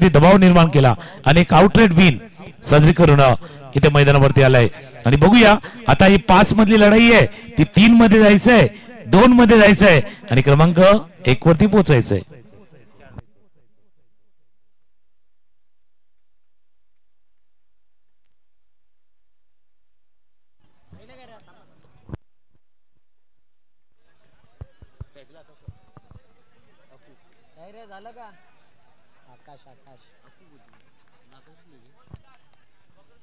त्यांच्यावरती दबाव निर्माण केला आणि एक आउटरेट विन साजरी करून इथे मैदानावरती आलाय. आणि बघूया आता ही 5 मधली लढाई आहे ती 3 मध्ये जायचंय, 2 मध्ये जायचंय आणि क्रमांक 1 वरती पोहोचायचंय.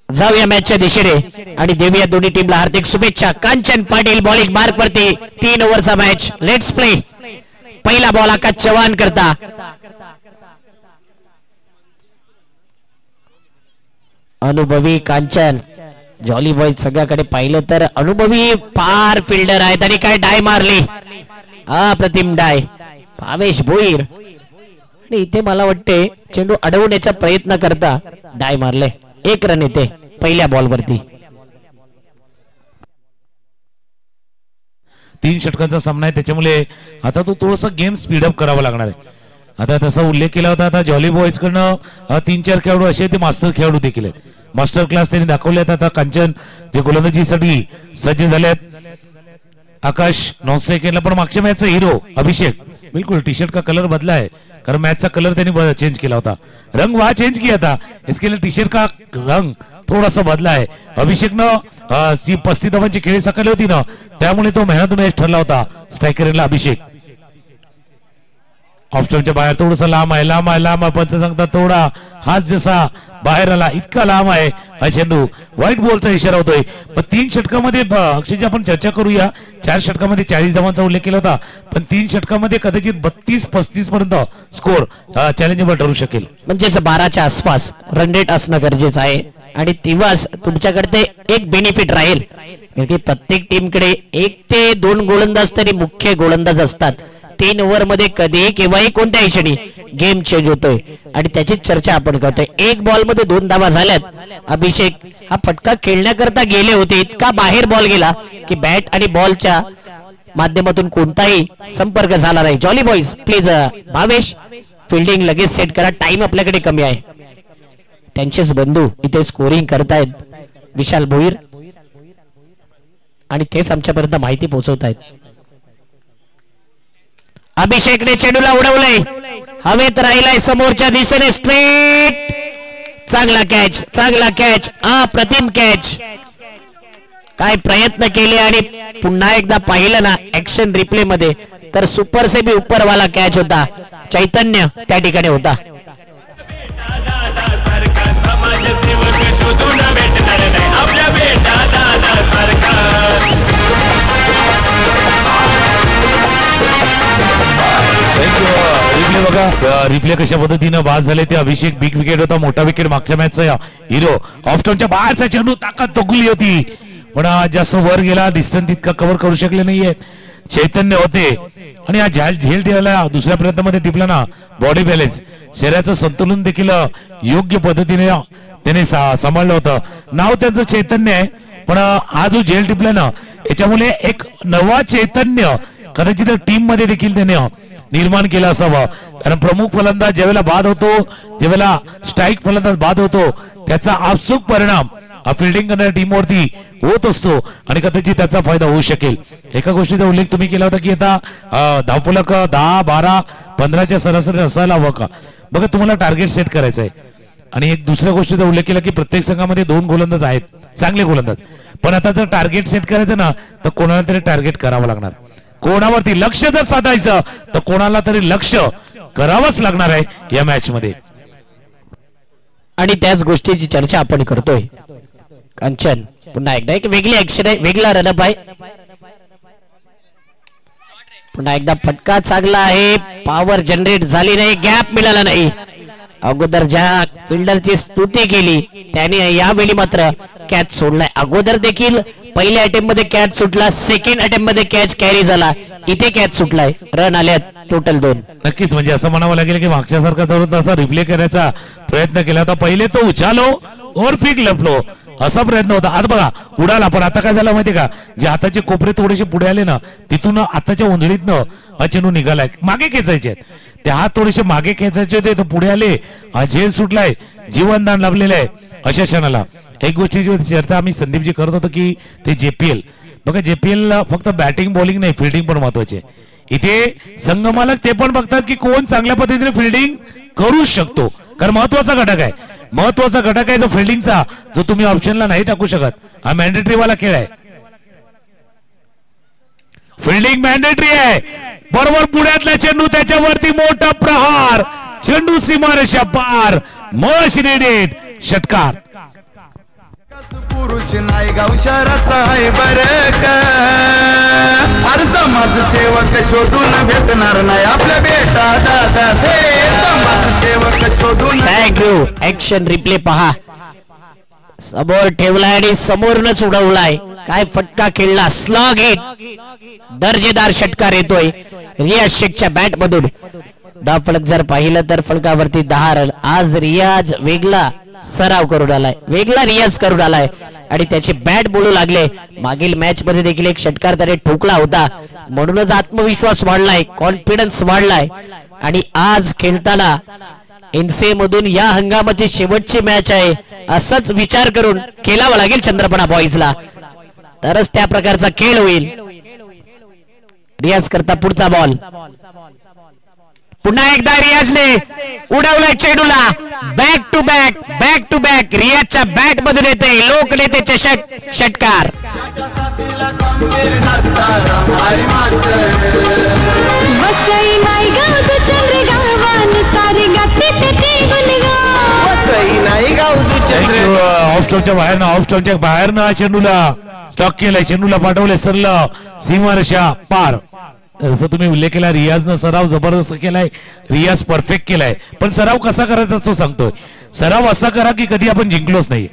जाऊया मॅचच्या दिशेने आणि देऊया दोन्ही टीमला हार्दिक शुभेच्छा. कांचन पाटील बॉलिंग मार्क वरती. 3 ओव्हरचा मॅच. Let's play. पहिला बॉल आकाश चव्हाण करता. अनुभवी कांचन. जॉली बॉय सगळ्याकडे पाहिलं तर अनुभवी फार फिल्डर आहेत आणि काय डाय मारली. अप्रतिम डाय. भावेश भोईर आणि इथे मला वाटते चेंडू अडवण्याचा प्रयत्न करता डाय मारले. 1 रन येते पहिल्या बॉल वरती. 3 षटकांचा सामना आहे त्याच्यामुळे आता तो थोडासा गेम स्पीडअप करावा लागणार आहे. आता तसा उल्लेख केला होता आता जॉली बॉयज कडनं 3-4 खेळाडू असे ते मास्टर खेळाडू देखील आहेत. मास्टर क्लास त्यांनी दाखवले. आता कांचन जे गोलंदाजीसाठी सज्ज झालेत. आकाश 9 सेकंडला पण मागच्या मॅचचा हिरो अभिषेक बिल्कुल टी शर्ट का कलर बदला है कारण मैच का कलर त्यांनी चेंज किया था. रंग वहां चेंज किया था इसके लिए टी शर्ट का रंग थोड़ा सा बदला है. अभिषेक न 35 धावांची खेळी सकाळी होती ना त्यामुळे तो मेहनत मॅच ठरला होता स्ट्रायकरला अभिषेक. ऑफस्टॉपच्या बाहेर थोडासा लांब आहे पंच सांगतात थोडा हात जसा बाहेर आला इतका लांब आहे हा चेंडू. व्हाईट बॉलचा इशारा होतोय. पण 3 षटकामध्ये अक्षयजी आपण चर्चा करूया. 4 षटकामध्ये 40 धावांचा उल्लेख केला होता पण 3 षटकामध्ये कदाचित 32-35 पर्यंत स्कोर चॅलेंजेबल ठरू शकेल. म्हणजे 12च्या आसपास रन रेट असणं गरजेचं आहे आणि तेव्हाच तुमच्याकडे एक बेनिफिट राहील कारण प्रत्येक टीमकडे 1 ते 2 गोलंदाज तरी मुख्य गोलंदाज असतात. 3 ओव्हर मध्ये कधी केव्हाही कोणत्याही क्षणी गेम चेंज होतोय आणि त्याची चर्चा आपण करतोय. 1 बॉल मध्ये 2 धावा झाल्यात. अभिषेक हा फटका खेळण्याकरता गेले होते इतका बाहेर बॉल गेला की बॅट आणि बॉलच्या माध्यमातून कोणताही संपर्क झाला नाही. Jolly boys please Bhavesh fielding लगेच सेट करा. टाइम आपल्याकडे कमी आहे. त्यांचेच बंधू इथे स्कोरिंग करतायत विशाल भोईर आणि तेच आमच्यापर्यंत माहिती पोहोचवतायत. अभिषेकने चेंडूला उडवलंय हवेत राहिलाय समोरच्या दिशेने स्ट्रेट. चांगला कॅच अप्रतिम कॅच. काय प्रयत्न केले आणि पुन्हा एकदा पाहिलं ना ऍक्शन रिप्ले मध्ये तर सुपर से भी उपरवाला कॅच होता. चैतन्य त्या ठिकाणी होता. रिप्ले बघा रिप्ले कशा पद्धतीनं बाद झाले ते. अभिषेक बिग विकेट होता मोठा विकेट मागच्या मॅचचा हिरो. ऑफस्टॉपच्या बाहेरचा चेंडू ताकद तोकली होती पण जास्त वर गेला. डिस्टन्स इतका कव्हर करू शकले नाहीये. चैतन्य होते आणि हा झेल ठेवला दुसऱ्या प्रयत्नामध्ये टिपला ना. बॉडी बॅलन्स शरीराचं संतुलन देखील योग्य पद्धतीने त्याने सांभाळलं होतं. नाव त्यांचं चैतन्य आहे पण हा जो झेल टिपला ना याच्यामुळे एक नवा चैतन्य कदाचित टीम मध्ये देखील त्याने निर्माण केला असावा. कारण प्रमुख फलंदाज ज्यावेळेला बाद होतो ज्यावेळेला स्ट्राईक फलंदाज बाद होतो त्याचा आपसूक परिणाम फिल्डिंग करणाऱ्या टीमवरती होत असतो आणि कदाचित त्याचा फायदा होऊ शकेल. एका गोष्टीचा उल्लेख तुम्ही केला होता की आता धावफलक 10, 12, 15च्या सरासरी असायला हवं का. बघा तुम्हाला टार्गेट सेट करायचं आहे आणि एक दुसऱ्या गोष्टीचा उल्लेख केला की प्रत्येक संघामध्ये 2 गोलंदाज आहेत चांगले गोलंदाज. पण आता जर टार्गेट सेट करायचं ना तर कोणाला तरी टार्गेट करावं लागणार. कोणावरती लक्ष जर साधायचं तर कोणाला तरी लक्ष करावंच लागणार आहे या मॅच मध्ये आणि त्याच गोष्टीची चर्चा आपण करतोय. कंचन पुन्हा एकदा एक वेगळी ऍक्शन आहे वेगळा रनअप आहे. पुन्हा एकदा फटका चांगला आहे. पॉवर जनरेट झाली नाही गॅप मिळाला नाही. अगोदर ज्या फिल्डरची स्तुती केली त्याने यावेळी मात्र कॅच सोडलाय. अगोदर देखील पहिल्या अटेम्प्ट मध्ये कॅच सुटला. सेकंड अटेम्प्ट मध्ये कॅच कॅरी झाला. इथे कॅच सुटलाय. रन आल्यात टोटल 2. नक्कीच म्हणजे असं म्हणावं लागेल की मागच्या सारखा जरूर तसा रिप्ले करायचा प्रयत्न केला होता. पहिले तो उछालो और फिर लपलो असा प्रयत्न होता. आता बघा उडाला, पण आता काय झालं माहितीये का, जे हाताचे कोपरे थोडेसे पुढे आले ना, तिथून आताच्या उंजळीतनं हा चेंडू निघालाय. मागे खेचायचे आहेत ते हात, थोडेसे मागे खेचायचे होते, तर पुढे आले, हा झेल सुटलाय, जीवनदान लाभलेलं आहे. अशा क्षणाला एक गोष्टीची चर्चा आम्ही संदीपजी करत होतो की ते JPL बघा, JPL फक्त बॅटिंग बॉलिंग नाही, फिल्डिंग पण महत्वाची आहे. इथे संघमालक ते पण बघतात की कोण चांगल्या पद्धतीने फिल्डिंग करू शकतो, कारण महत्वाचा घटक आहे. महत्वाचा घटक आहे जो फिल्डिंगचा, जो तुम्ही ऑप्शनला नाही टाकू शकत. हा मॅन्डेटरी वाला खेळ आहे, फिल्डिंग मॅन्डेटरी आहे. बरोबर पुण्यातला चेंडू, त्याच्यावरती मोठा प्रहार, चेंडू सीमारेषा पार, मश रेडेड, षटकार. पुरुष नाही गाव शहराचा आहे बरं का, अरे समाजसेवक शोधून भेटणार नाही आपल्या बेटा दादा, समाजसेवक शोधून. थँक्यू. ऍक्शन रिप्ले पहा, समोर ठेवलाय आणि समोरनच उडवलाय. काय फटका खेळला, स्लॉग हिट, दर्जेदार षटकार येतोय रियाज शेखच्या बॅट मधून. डाव फलक जर पाहिलं तर फलकावरती 10 रन. आज रियाज वेगळा सराव करून आलाय, वेगळा रियाज करून आलाय आणि त्याचे बॅट बोलू लागले. मागील मॅच मध्ये देखील एक षटकार त्याने ठोकला होता, म्हणूनच आत्मविश्वास वाढलाय, कॉन्फिडन्स वाढलाय. आणि आज खेळताना एनसीए मधून या हंगामाची शेवटची मॅच आहे असंच विचार करून खेळावं लागेल चंद्रपणा बॉईजला, तरच त्या प्रकारचा खेळ होईल. रियाज करता पुढचा बॉल, पुन्हा एकदा रियाजने उडवलाय चेंडूला. बॅक टू बॅक रियाजच्या बॅट मधून येते लोकनेते चषक षटकार. ऑफ स्टॉकच्या बाहेरनं चेंडूला स्टॉक केलाय, चेंडूला पाठवले सरला सीमारेषा पार. जसं तुम्ही उल्लेख केला, रियाजनं सराव जबरदस्त केलाय, रियाज परफेक्ट केलाय. पण सराव कसा करायचा तो सांगतोय. सराव असा करा की कधी आपण जिंकलोच नाहीये,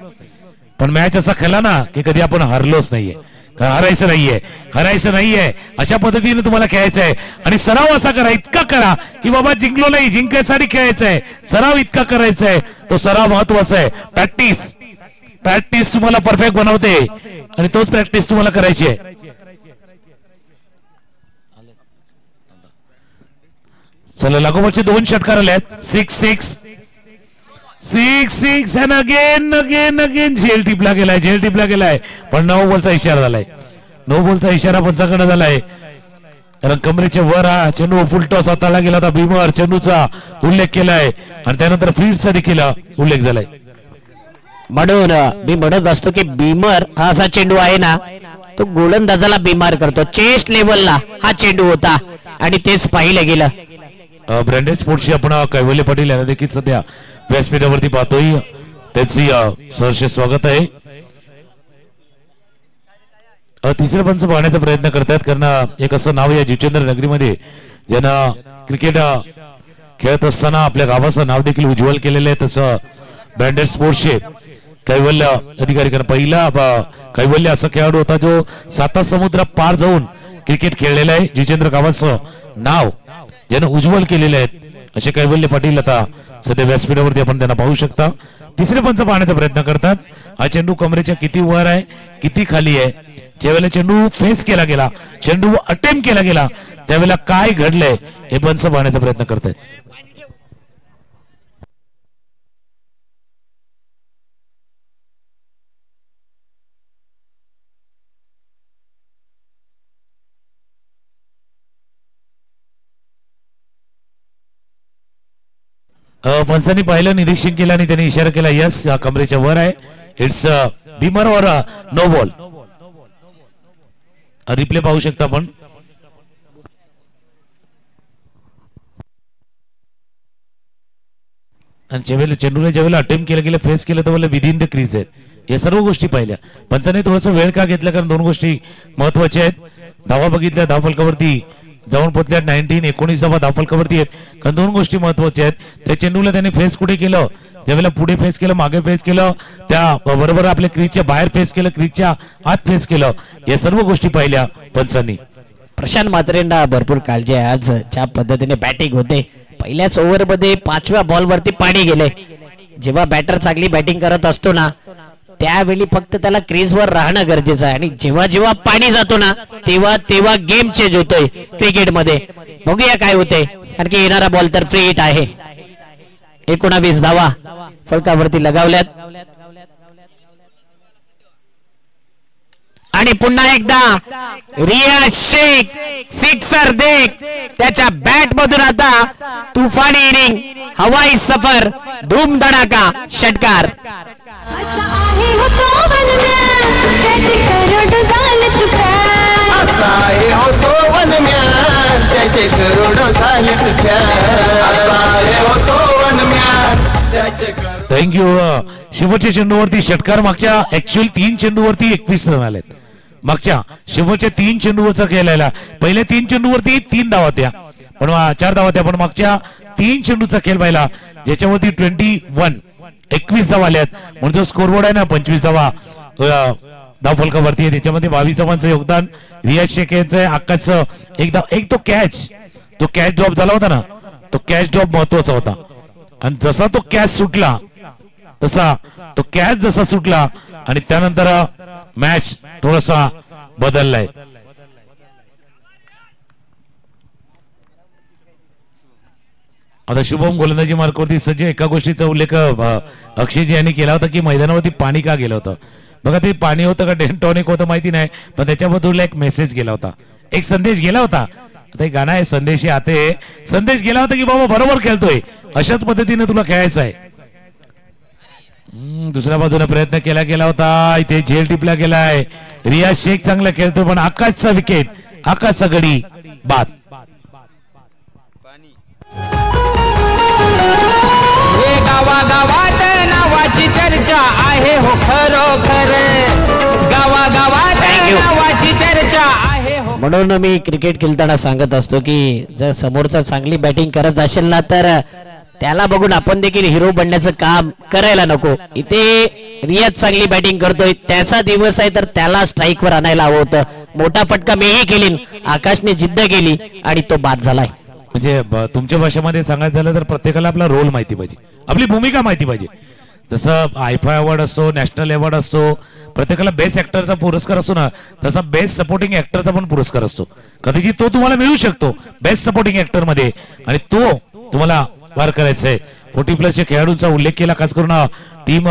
पण मॅच असा खेळला ना की कधी आपण हरलोच नाहीये. हरायचं नाहीये अशा पद्धतीने तुम्हाला खेळायचं आहे. आणि सराव असा करा, इतका करा की बाबा जिंकलो नाही, जिंकायसाठी खेळायचं आहे. सराव इतका करायचा आहे, तो सराव महत्वाचा आहे. प्रॅक्टिस तुम्हाला परफेक्ट बनवते आणि तोच प्रॅक्टिस तुम्हाला करायची आहे. चला लागोपाठचे 2 षटकार आले आहेत. 6 and again झेल टिपला गेलाय, पण 9 बॉलचा इशारा झालाय. 9 बॉलचा इशारा पंचाकडे झालाय, कारण कमरेच्या वर हा चेंडू फुलटॉस हाताला गेला होता. भीमर चेंडूचा उल्लेख केलाय आणि त्यानंतर फील्डचा देखील उल्लेख झालाय. म्हणून मी म्हणत असतो की भीमर हा असा चेंडू आहे ना, तो गोलंदाजाला बीमार करतो. चेस्ट लेवलला हा चेंडू होता आणि तेच पाहिलं गेलं. ब्रँडेड स्पोर्ट्सची आपण कैवल्य पाटील यांना देखील सध्या व्यासपीठावरती पाहतोय, त्याची सहर्ष स्वागत आहे. तिसरे पंच पाहण्याचा प्रयत्न करतात, कारण एक असं नाव या जितेंद्र नगरीमध्ये ज्यांना क्रिकेट खेळत असताना आपल्या गावाचं नाव देखील उज्ज्वल केलेलं आहे. तसं ब्रँडेड स्पोर्ट्सचे कैवल्य अधिकारी, कारण पहिला कैवल्य असा खेळाडू होता जो 7 समुद्र पार जाऊन क्रिकेट खेळलेला आहे. जितेंद्र गावाचं नाव ज्यानं उज्ज्वल केलेले आहेत असे कैवल्य पाटील आता सध्या व्यासपीठावरती आपण त्यांना पाहू शकता. तिसरे पंच पाहण्याचा प्रयत्न करतात. हा चेंडू कमरेच्या किती वर आहे, किती खाली आहे, ज्यावेळेला चेंडू फेस केला गेला, चेंडू अटेम्प्ट केला गेला, त्यावेळेला काय घडलंय हे पंच पाहण्याचा प्रयत्न करतायत. पंचांनी पाहिलं, निरीक्षण केलं आणि त्यांनी इशारा केला, यस कमरेच्या वर आहे, इट्स बीमर और नो बॉल. रिप्ले पाहू शकता आपण. आणि चेंडूला ज्यावेळेला अटेम्प्ट केलं गेलं, फेस केलं, तर विदिन द क्रीज आहेत. या सर्व गोष्टी पाहिल्या. पंचांनी थोडासा वेळ का घेतला, कारण 2 गोष्टी महत्वाच्या आहेत. धावा बघितल्या, धावफलकावरती जाऊन पोहोचल्या 19 धावा धावफलकावरती आहेत, कारण 2 गोष्टी महत्वाच्या आहेत. त्या चेंडूला त्याने फेस कुठे केलं, ज्यावेळेला पुढे फेस केलं, मागे फेस केलं, त्या बरोबर आपल्या क्रीजच्या बाहेर फेस केलं, क्रीजच्या आत फेस केलं. या सर्व गोष्टी पाहिल्या पंचांनी. प्रशांत म्हात्रेंना भरपूर काळजी आहे. आज ज्या पद्धतीने बॅटिंग होते, पहिल्याच ओव्हर मध्ये 5व्या बॉल वरती पाणी गेले. जेव्हा बॅटर चांगली बॅटिंग करत असतो ना, त्यावेळी फक्त त्याला क्रीजवर राहणं गरजेचं आहे आणि जेव्हा जेव्हा पाणी जातो ना तेव्हा तेव्हा गेम चेंज होतोय क्रिकेट मध्ये. बघूया काय होते, कारण की येणारा बॉल तर फ्री हिट आहे. 19 धावा फलकावरती लगावल्यात आणि पुन्हा एकदा रियाज शेख सिक्सर देख त्याच्या बॅट मधून आता तुफानी इनिंग, हवाई सफर, धूम धडाका, षटकार. थँक्यू. शेवटच्या चेंडूवरती षटकार. मागच्या ऍक्च्युअल 3 चेंडूवरती 21 रन आलेत. मागच्या शेवटच्या 3 चेंडूवरचा खेळ आला. पहिल्या 3 चेंडूवरती 3 धावा त्या, पण 4 धावा त्या, पण मागच्या 3 चेंडूचा खेळ पाहिला ज्याच्यावरती 21 धावा आल्यात. म्हणून जो स्कोरबोर्ड आहे ना 25 धावा धाव फलकावरती आहे, त्याच्यामध्ये 22 धावांचं योगदान रियाज शेख यांचं आहे. आकाशचं एक तो कॅच ड्रॉप झाला होता ना, तो कॅच ड्रॉप महत्वाचा होता. आणि जसा तो कॅच सुटला आणि त्यानंतर मॅच थोडासा बदललाय. आता शुभम गोलंदाजी मार्कवरती सज्ज. एका गोष्टीचा उल्लेख अक्षयजी यांनी केला होता की मैदानावरती पाणी का गेलं होतं. बघा ते पाणी होतं का डेंटॉनिक होतं माहिती नाही, पण त्याच्याबद्दल एक मेसेज गेला होता, एक संदेश गेला होता. आता एक गाणं आहे संदेश आते, संदेश गेला होता की बाबा बरोबर खेळतोय, अशाच पद्धतीने तुला खेळायचं आहे. दुसऱ्या बाजूने प्रयत्न केला गेला होता, इथे झेल टिपला गेलाय. रियाज शेख चांगला खेळतोय, पण आकाशचा विकेट, आकाशचा गडी बाद. गावागावात नावाची चर्चा आहे हो खरोखर, गावागावात नावाची चर्चा आहे हो. म्हणून मी क्रिकेट खेळताना सांगत असतो की जर समोरचा चांगली बॅटिंग करत असेल ना तर त्याला बघून आपण देखील हिरो बनण्याचं काम करायला नको. इथे रियाज चांगली बॅटिंग करतोय, त्याचा दिवस आहे तर त्याला स्ट्राईक वर आणायला हवं होतं. मोठा फटका मीही केली, आकाशने जिद्द केली आणि तो बाद झालाय. म्हणजे तुमच्या भाषेमध्ये सांगायचं झालं तर प्रत्येकाला आपला रोल माहिती पाहिजे, आपली भूमिका माहिती पाहिजे. जसं आयफा अवॉर्ड असतो, नॅशनल अवॉर्ड असतो, प्रत्येकाला बेस्ट ऍक्टरचा पुरस्कार असतो ना, तसा बेस्ट सपोर्टिंग ऍक्टरचा पण पुरस्कार असतो. कदाचित तो तुम्हाला मिळू शकतो बेस्ट सपोर्टिंग ऍक्टर मध्ये, आणि तो तुम्हाला पार करायचा आहे. 40+ खेळाडूंचा उल्लेख केला, खास करून टीम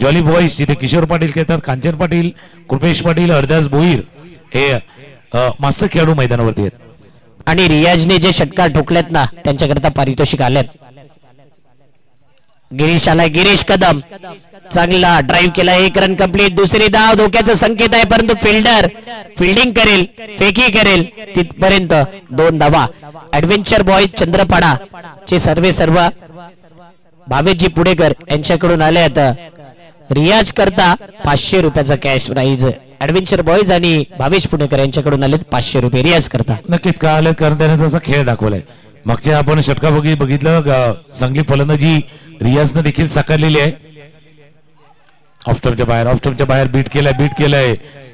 जॉली बॉईज जिथे किशोर पाटील खेळतात, कांचन पाटील, कृपेश पाटील, हरदास भोईर हे मास्तर खेळाडू मैदानावरती आहेत. आणि रियाजने जे षटकार ठोकलेत ना त्यांच्याकरता पारितोषिक आलेत. गिरीश आलाय, गिरीश कदम चांगला ड्राईव्ह केला, 1 रन कंप्लीट. दुसरी धाव धोक्याचा संकेत आहे, परंतु फिल्डर फिल्डिंग करेल, फेकी करेल तिथपर्यंत 2 धावा. ऍडव्हेंचर बॉय चंद्रपाडा चे सर्व भावेशजी पुणेकर यांच्याकडून आले आता. रियाज करता 500 रुपयाचा कॅश प्राइज ऍडव्हेंचर बॉयज आणि भावेश पुणेकर यांच्याकडून आले 500 रुपये रियाज करता. नक्कीच का आले, कारण त्याने तसा खेळ दाखवलाय. मागच्या आपण षटका बघितलं, चांगली फलंदाजी रियाजनं देखील साकारलेली आहे. ऑफस्टम्पच्या बाहेर बीट केलाय.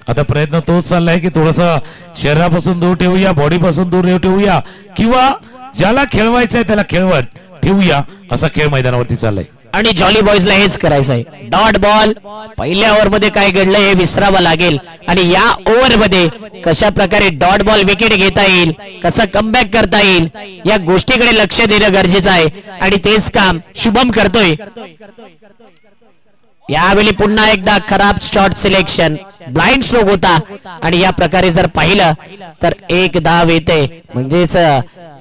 आता प्रयत्न तोच चाललाय की थोडासा शरीरापासून दूर ठेवूया, बॉडीपासून दूर ठेवूया, किंवा ज्याला खेळवायचंय त्याला खेळवत ठेवूया, असा खेळ मैदानावरती चाललाय. आणि जॉली बॉयजला हेच करायचंय. डॉट बॉल पहिल्या ओव्हर मध्ये काय घडलं हे विसरावं लागेल, आणि या ओव्हर मध्ये कशा प्रकारे डॉट बॉल विकेट घेता येईल, कसा कमबॅक करता येईल, या गोष्टीकडे लक्ष देणं गरजेचं आहे. आणि तेच काम शुभम करतोय. यावेळी पुन्हा एकदा खराब शॉट सिलेक्शन, ब्लाइंड स्ट्रोक होता, आणि या प्रकारे जर पाहिलं तर 1 धाव येते. म्हणजेच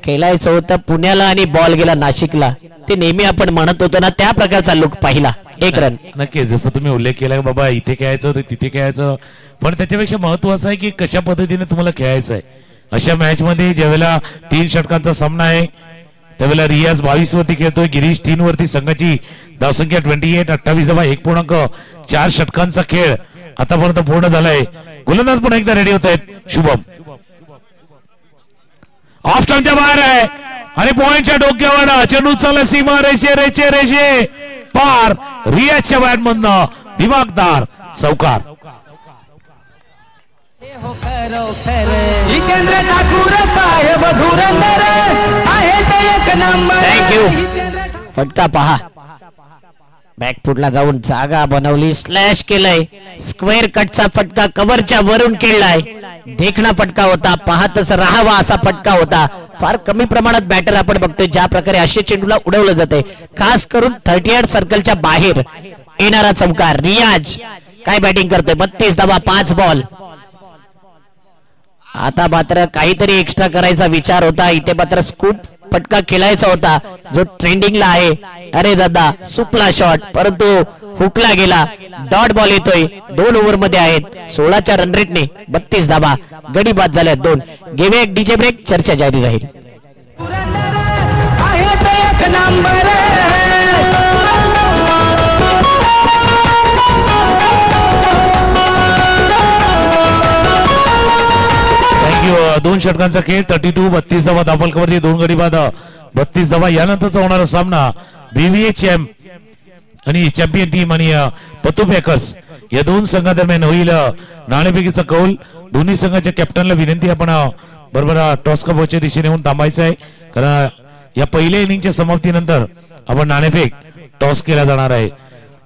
खेळायचं होतं पुण्याला आणि बॉल गेला नाशिकला, ते नेहमी आपण म्हणत होतो ना, त्या प्रकारचा लुक पाहिला. 1 रन. नक्कीच जसं तुम्ही उल्लेख केला बाबा इथे खेळायचं होतं तिथे खेळायचं, पण त्याच्यापेक्षा महत्वाचं आहे की कशा पद्धतीने तुम्हाला खेळायचं आहे. अशा मॅच मध्ये ज्यावेळेला 3 षटकांचा सामना आहे त्यावेळेला रियाज 22 वरती खेळतोय, गिरीश 3 वरती. संघाची धावसंख्या 28, 28 धावा, 1.4 षटकांचा खेळ आतापर्यंत पूर्ण झालाय. गोलंदाज पण एकदा रेडी होत आहेत. शुभम ऑफ स्टंपच्या बाहेर आहे आणि पॉइंटच्या डोक्यावर चेंडू चालला सीमा रेषे पार. रियाजच्या बॅट मधनं दिमागदार चौकार. थँक्यू. फटका पहा, बॅकफुटला जाऊन जागा बनवली, स्लॅश केलंय, स्क्वेअर कटचा फटका कव्हरच्या वरून खेळलाय. देखणा फटका होता, पाहतच राहावा असा फटका होता. फार कमी प्रमाणात बॅटर आपण बघतोय ज्या प्रकारे अशा चेंडूला उडवलं जाते, खास करून 38 सर्कलच्या बाहेर येणारा चौकार. रियाज काय बॅटिंग करतोय, 32 धावा 5 बॉल. आता मात्र काहीतरी एक्स्ट्रा करायचा विचार होता, इथे मात्र स्कूप फटका खेळायचा होता जो ट्रेंडिंगला आहे. अरे दादा सुपला शॉट, परंतु हुकला गेला. डॉट बॉल येतोय, 2 ओव्हर मध्ये आहेत. 16च्या रन रेटने 32 धावा, गडी बाद झाल्या 2. घेऊया एक डीजे ब्रेक, चर्चा जारी राहील. थँक्यू. 2 षटकांचा खेळ, 32 32 धावा धावफलकावरती 2 गडी बाद 32 धावा. यानंतरचा होणारा सामना बीव्हीए चॅम्प आणि चॅम्पियन टीम आणि पतू पॅकर्स या 2 संघादरम्यान होईल. नाणेफेकीचा कौल. दोन्ही संघाच्या कॅप्टनला विनंती, आपण बरोबर टॉस कपच्या दिशेने होऊन थांबायचं आहे, कारण या पहिल्या इनिंगच्या समाप्तीनंतर आपण नाणेफेक टॉस केला जाणार आहे.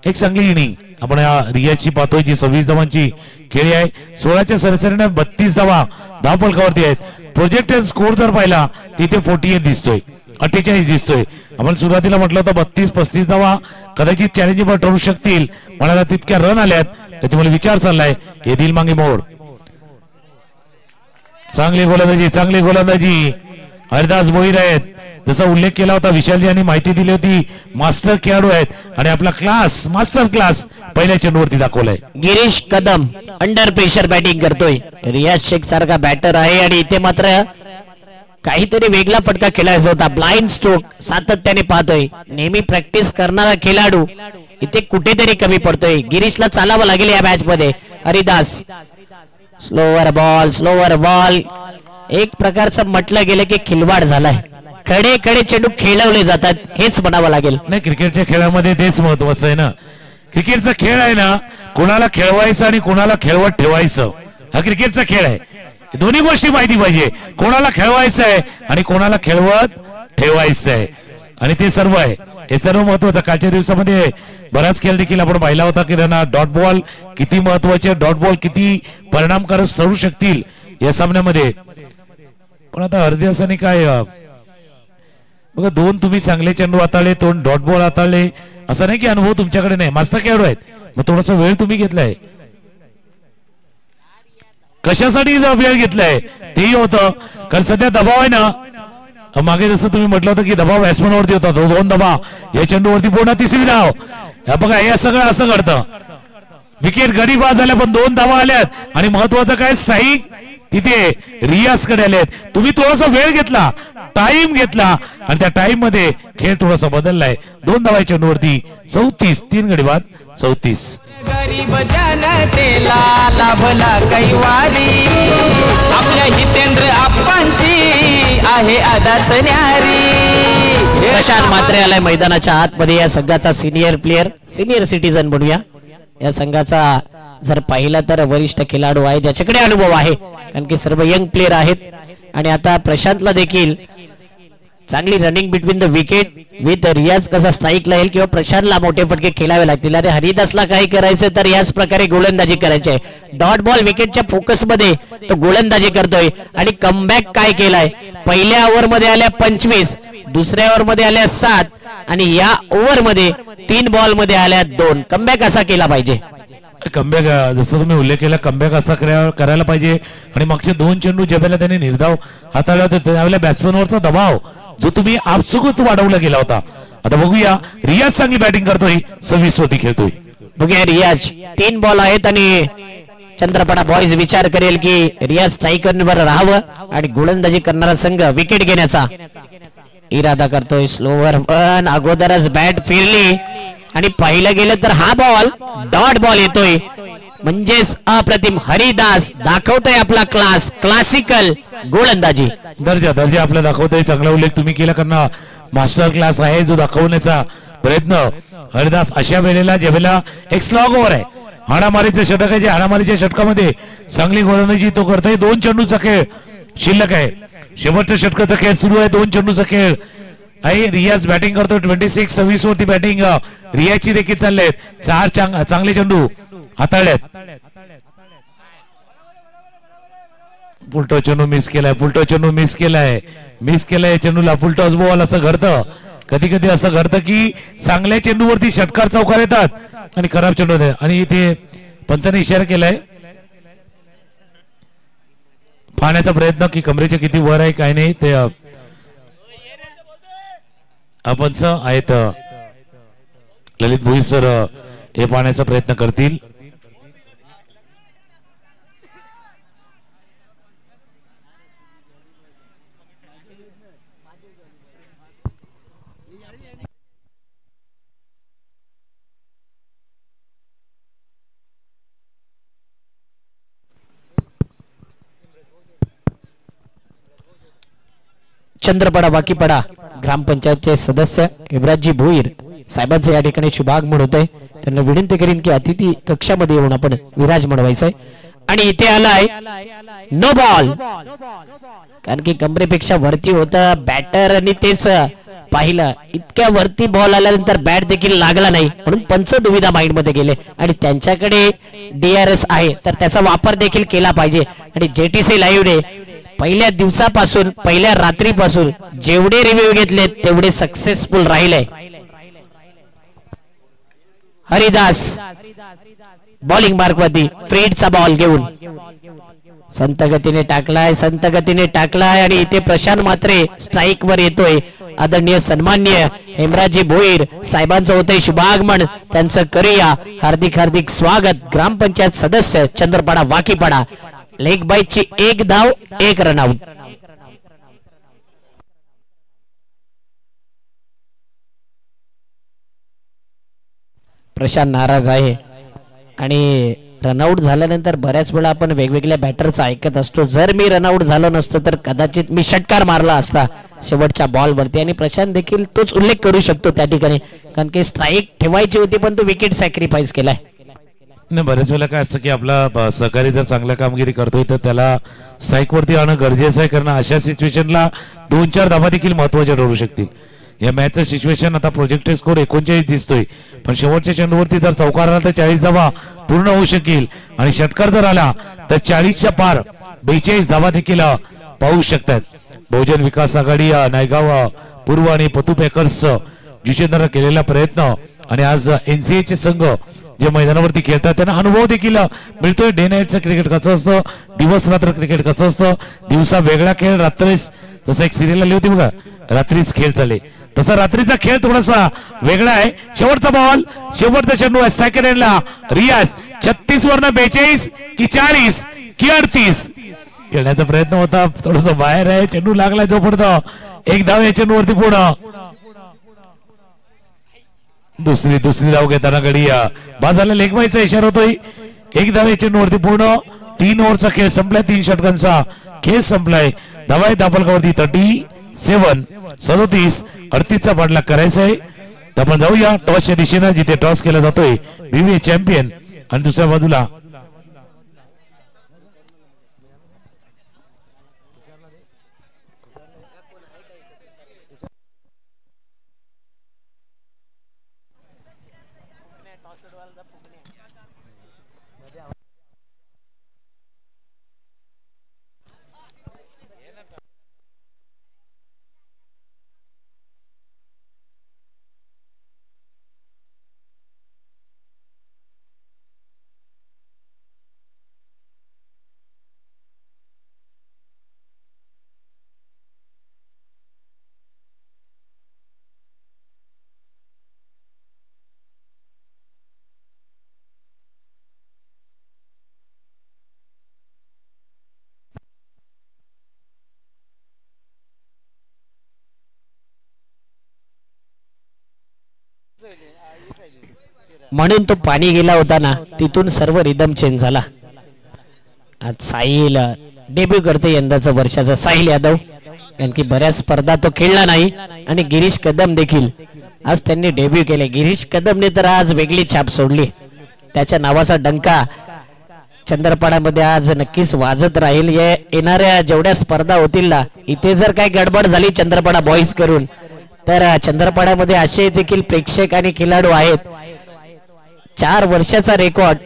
एक चांगली इनिंग आपण या रियाजची पाहतोय, जी 26 धावांची खेळी आहे. 16च्या सरासरीने 32 धावा धावफलकावरती आहेत. प्रोजेक्टेड स्कोर जर पाहिला तिथे 48 दिसतोय, 48 दिसतोय. आपण सुरुवातीला म्हटलं होतं 32-35 धावा कदाचित चॅलेंजेबल ठरू शकतील, मला तितक्या रन आल्यात, त्याच्यामुळे विचार चाललाय येथील मागे मोड. चांगली गोलंदाजी, चांगली गोलंदाजी हरिदास भोईर आहेत. जसा उल्लेख केला होता विशालजी यांनी माहिती दिली होती, मास्टर खेळाडू आहेत आणि आपला क्लास, मास्टर क्लास पहिल्या चेंडूवरती दाखवलाय. गिरीश कदम अंडर प्रेशर बॅटिंग करतोय. रियाज शेख सारखा बॅटर आहे आणि इथे मात्र काहीतरी वेगळा फटका खेळायचा होता. ब्लाइंड स्ट्रोक सातत्याने पाहतोय. नेहमी प्रॅक्टिस करणारा खेळाडू इथे कुठेतरी कमी पडतोय. गिरीशला चालावं लागेल या मॅच मध्ये. Haridas slower ball, slower ball. एक प्रकारचं म्हटलं गेलं की खिलवाड झालाय. कडे कडे चेंडू खेळवले जातात, हेच म्हणावं लागेल. नाही, क्रिकेटच्या खेळामध्ये तेच महत्वाचं आहे ना. क्रिकेटचा खेळ आहे ना, कोणाला खेळवायचं आणि कोणाला खेळवत ठेवायचं, हा क्रिकेटचा खेळ आहे. दोन्ही गोष्टी माहिती पाहिजे, कोणाला खेळवायचं आहे आणि कोणाला खेळवत ठेवायचं आहे, आणि ते सर्व आहे, हे सर्व महत्वाचं. कालच्या दिवसामध्ये बराच खेळ देखील आपण पाहिला होता की डॉट बॉल किती महत्वाचे, डॉट बॉल किती परिणामकारक ठरू शकतील या सामन्यामध्ये. पण आता हरदिवसाने काय बघा, 2 तुम्ही चांगले चेंडू हाताळले, 2 डॉट बॉल हाताळले, असं नाही की अनुभव तुमच्याकडे नाही, मास्टर खेळाडू आहेत, मग थोडासा वेळ तुम्ही घेतलाय. कशासाठी वेळ घेतलाय तेही होतं, कारण सध्या दबाव आहे ना. मागे जसं तुम्ही म्हटलं होतं की दबाव बॅट्समॅनवरती होता, 2 धावा या चेंडूवरती पूर्ण 3री धाव. बघा हे सगळं असं घडतं, विकेट गडी बाद झाल्या पण 2 धावा आल्यात, आणि महत्वाचं काय स्ट्राईक तिथे रियाजकडे आलेत. तुम्ही थोडासा वेळ घेतला, टाइम घेतला, आणि त्या टाइम मध्ये खेळ थोडासा बदललाय. 2 धावा चेंडूवरती 34, 3 गडी बाद 34. गरीब जनतेला लाभला कैवारी, आपल्या हितेंद्र आप्पांची आहे अदाच न्यारी. प्रशांत म्हात्रे आलाय मैदानाच्या आतमध्ये. या संघाचा सिनियर प्लेयर, सिनियर सिटीजन म्हणूया. या संघाचा जर पाहिला तर वरिष्ठ खेळाडू आहे, ज्याच्याकडे अनुभव आहे, कारण की सर्व यंग प्लेयर आहेत. आणि आता प्रशांतला देखील चांगली running between the wicket with Riyaz कसा स्ट्राईकला येईल किंवा प्रशांतला मोठे फटके खेळावे लागतील. अरे हरिदासला काही करायचं तर याच प्रकारे गोलंदाजी करायची आहे. डॉट बॉल विकेटच्या फोकस मध्ये तो गोलंदाजी करतोय आणि कमबॅक काय केलाय. पहिल्या ओव्हर मध्ये आल्या 25, दुसऱ्या ओव्हर मध्ये आल्या 7, आणि या ओव्हर मध्ये 3 बॉल मध्ये आल्या 2. कमबॅक असा केला पाहिजे. कमबॅक जसं तुम्ही उल्लेख केला, कमबॅक असा करायला पाहिजे. आणि मागचे 2 चेंडू ज्यावेळेला त्यांनी निर्धाव हाताळला होता त्यावेळेला बॅट्समॅनवरचा दबाव जो तुम्ही आपसुकच वाढवला गेला होता. आता बघूया, रियाज चांगली बॅटिंग करतोय, 26 वरती खेळतोय. बघूया रियाज, 3 बॉल आहेत आणि चंद्रपडा बॉयज विचार करेल की रियाज स्ट्रायकरवर राहावं आणि गोलंदाजी करणारा संघ विकेट घेण्याचा इरादा करतोय. स्लोवर पण अगोदरच बॅट फिरली आणि पाहिलं गेलं तर हा बॉल डॉट बॉल येतोय, म्हणजेच अप्रतिम. हरिदास दाखवतोय आपला क्लास, क्लासिकल गोलंदाजी दर्जा आपला दाखवतोय. चांगला उल्लेख तुम्ही केला, कारण मास्टर क्लास आहे जो दाखवण्याचा प्रयत्न हरिदास अशा वेळेला ज्यावेळेला एक स्लॉग ओव्हर आहे, हाणामारीचं षटक आहे, जे हाणामारीच्या षटकामध्ये चांगली गोलंदाजी तो करतोय. 2 चेंडूचा खेळ शिल्लक आहे, शेवटच्या षटकाचा खेळ सुरू आहे. 2 चेंडूचा खेळ आहे रियाज बॅटिंग करतो 26-26 वरती बॅटिंग रियाची देखील चाललेत. 4 चांगले चेंडू हाताळलेत. फुलटो चेंडू मिस केलाय. मिस केलाय चेंडूला. फुलटॉस बॉल असं घडतं. कधी कधी असं घडतं की चांगल्या चेंडूवरती षटकार चौकार येतात आणि खराब चेंडू होते. आणि इथे पंचाने इशारा केलाय पाहण्याचा प्रयत्न की कमरेचे किती वर आहे काय नाही ते आपण आहेत ललित भोईर सर हे पाहण्याचा प्रयत्न करतील. चंद्रपडा वाकीपडा ग्रामपंचायतचे सदस्य हेमराजजी भोईर साहेबांचे या ठिकाणी शुभागमन होत आहे. त्यांना विनंती करीन की अतिथी कक्षामध्ये येऊन आपण विराजमान व्हायचंय. आणि इथे आलाय नो बॉल, कारण की कमरेपेक्षा वरती होता बॅटर आणि तेच पाहिलं इतक्या वरती बॉल आल्यानंतर बॅट देखील लागला नाही म्हणून पंच दुविधा माइंड मध्ये गेले आणि त्यांच्याकडे DRS आहे तर त्याचा वापर देखील केला पाहिजे. आणि JTC लाईव्ह ने पहिल्या दिवसापासून पहिल्या रात्रीपासून जेवढे रिव्ह्यू घेतले तेवढे सक्सेसफुल राहिले. हरिदास बॉलिंग मार्कवरती फ्रीडचा बॉल घेऊन संत गतीने टाकलाय आणि इथे प्रशांत मात्रे स्ट्राईक वर येतोय. आदरणीय सन्माननीय हेमराजजी भोईर साहेबांचं होतंय शुभागमन. त्यांचं करूया हार्दिक स्वागत. ग्रामपंचायत सदस्य चंद्रपाडा वाकीपाडा. लेग बाईची 1 धाव 1 रनआउट. प्रशांत नाराज आहे आणि रनआउट झाल्यानंतर बऱ्याच वेळा आपण वेगवेगळ्या बॅटरचं ऐकत असतो. जर मी रनआउट झालो नसतो तर कदाचित मी षटकार मारला असता शेवटच्या बॉल वरती. आणि प्रशांत देखील तोच उल्लेख करू शकतो त्या ठिकाणी, कारण की स्ट्राईक ठेवायची होती पण तो विकेट सॅक्रिफाईस केलाय. बरेच वेळेला काय असतं की आपला सहकारी जर चांगल्या कामगिरी करतोय तर त्याला स्ट्राईक वरती आणणं गरजेचं आहे, कारण अशा सिच्युएशनला 2-4 धावा देखील महत्वाच्या ठरू शकतील. या मॅचचं सिच्युएशन आता प्रोजेक्टेड स्कोर 39 दिसतोय, पण शेवटच्या चेंडूवरती जर चौकार आला तर 40 धावा पूर्ण होऊ शकेल आणि षटकार जर आला तर 40च्या पार 42 धावा देखील पाहू शकतात. बहुजन विकास आघाडी नायगाव पूर्व आणि पतू पॅकर्स जितेंद्र केलेला प्रयत्न आणि आज NCA चे संघ जे मैदानावरती खेळतात त्यांना अनुभव देखील मिळतोय. डे नाईटचं क्रिकेट कसं असतं, दिवस रात्र क्रिकेट कसं असतं. दिवसा वेगळा खेळ, रात्रीच जसं एक सिरियल आली होती बघा रात्रीच खेळ चालले, तसा रात्रीचा खेळ थोडासा वेगळा आहे. शेवटचा बॉल, शेवटचा चेंडू आहे सेकंड एंडला. रियाज 36 वरनं 42 की 40 की 38 खेळण्याचा प्रयत्न होता, थोडस बाहेर आहे. चेंडू लागलाय जोपर्यंत 1 धाव या चेंडूवरती पूर्ण. दुसरी धाव घेताना गडी बाजारला लेगबाईचा इशारा होतोय. 1 धाव या चेंडूवरती पूर्ण. 3 ओव्हरचा खेळ संपलाय, 3 षटकांचा खेळ संपलाय. धावा दापलकावरती 37 37 38चा पाठलाग करायचा आहे. आपण जाऊया टॉसच्या दिशेनं, जिथे टॉस केला जातोय BBA चॅम्पियन. आणि दुसऱ्या बाजूला म्हणून तो पाणी गेला होता ना, तिथून सर्व रिदम चेंज झाला. आज साहिल डेब्यू करते यंदाचा वर्षाचा साहिल यादव, कारण की बऱ्याच स्पर्धा तो खेळला नाही. आणि गिरीश कदम देखील आज त्यांनी डेब्यू केले. गिरीश कदमने तर आज वेगळी छाप सोडली. त्याच्या नावाचा डंका चंद्रपाड्यामध्ये आज नक्कीच वाजत राहील. येणाऱ्या जेवढ्या स्पर्धा होतील ना, इथे जर काही गडबड झाली चंद्रपाडा बॉईज करून तर चंद्रपाड्यामध्ये असे देखील प्रेक्षक आणि खेळाडू आहेत. 4 वर्षाचा रेकॉर्ड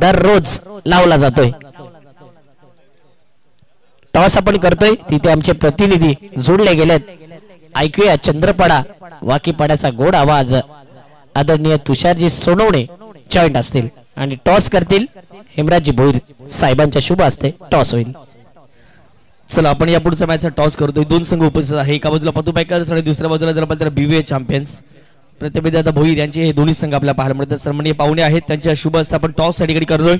दररोज लावला जातोय. टॉस आपण करतोय, तिथे आमचे प्रतिनिधी जोडले गेलेत. ऐकूया चंद्रपाडा वाकीपाड्याचा गोड आवाज. आदरणीय तुषारजी सोनवणे जॉईंट असतील आणि टॉस करतील. हेमराजजी भोईर साहेबांच्या शुभ असते टॉस होईल. चला आपण या पुढच्या मॅचचा टॉस करतोय. 2 संघ उपस्थित आहे. एका बाजूला पतू पॅकर्स आणि दुसऱ्या बाजूला जर आपण BVA चॅम्पियन्स प्रतिभेदादा भोईर यांचे हे दोन्ही संघ आपल्याला पाहायला मिळतात. सन्माननीय पाहुणे आहेत, त्यांच्या शुभ असते आपण टॉस साठी करतोय.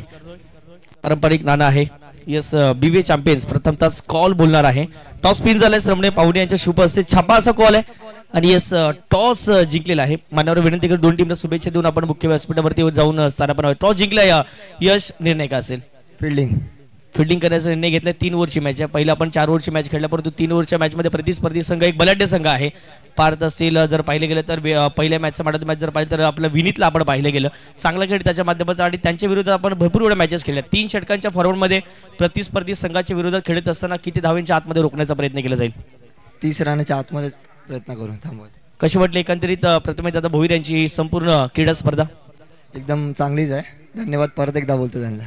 पारंपरिक नाणं आहे. यस BVA चॅम्पियन्स प्रथमतः कॉल बोलणार आहे. टॉस स्पिन झालाय. सन्माननीय पाहुणे यांच्या शुभ असते छापा असा कॉल आहे आणि यस टॉस जिंकलेला आहे. मान्यवर विनंती करतो 2 टीमला शुभेच्छा देऊन आपण मुख्य व्यासपीठावरती जाऊन स्थानापन्न. टॉस जिंकला यश, निर्णय का असेल? फिल्डिंग करण्याचा निर्णय घेतला. 3 ओव्हरची मॅच आहे. पहिला आपण 4 ओव्हरची मॅच खेळल्या, परंतु 3 ओव्हरच्या मॅच मध्ये प्रतिस्पर्धी संघ एक बलाढ्य संघ आहे. पार्थ असेल जर पाहिले गेलं तर पहिल्या मॅचचा मॅच जर पाहिलं तर आपलं विनीतला आपण पाहिलं गेलं चांगला खेळ त्याच्या माध्यमातून आणि त्यांच्या विरोधात आपण भरपूर एवढ्या मॅचेस खेळल्या. 3 षटकांच्या फॉरवर्डमध्ये प्रतिस्पर्धी संघाच्या विरोधात खेळत असताना किती धावांच्या आतमध्ये रोखण्याचा प्रयत्न केला जाईल? 30 रनाच्या आतमध्ये प्रयत्न करून थांबवायचा. कशी वाटली एकंदरीत प्रथमेश दादा भोईर यांची संपूर्ण क्रीडा स्पर्धा? एकदम चांगलीच आहे. धन्यवाद परत एकदा बोलतो त्यांना.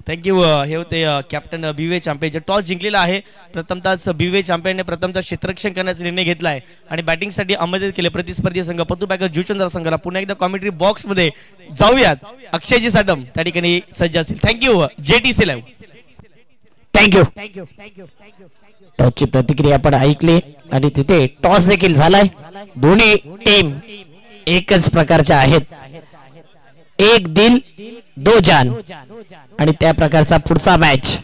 थँक्यू. हे होते कॅप्टन BVA चॅम्पियन. टॉस जिंकलेला आहे. प्रथमतःच BVA चॅम्पियनने प्रथमतः क्षेत्ररक्षण करण्याचा निर्णय घेतला आहे आणि बॅटिंगसाठी आमंत्रित केले प्रतिस्पर्धी संघ पतू पॅकर जुचंद्र संघाला. पुन्हा एकदा कॉमेंट्री बॉक्स मध्ये जाऊयात. अक्षयजी साटम त्या ठिकाणी सज्ज असतील. थँक्यू. JTC live. थँक्यू. टॉसची प्रतिक्रिया आपण ऐकली आणि तिथे टॉस देखील झालाय. दोन्ही टीम एकच प्रकारच्या आहेत. एक दिल दो जान आणि त्या प्रकारचा पुढचा मॅच.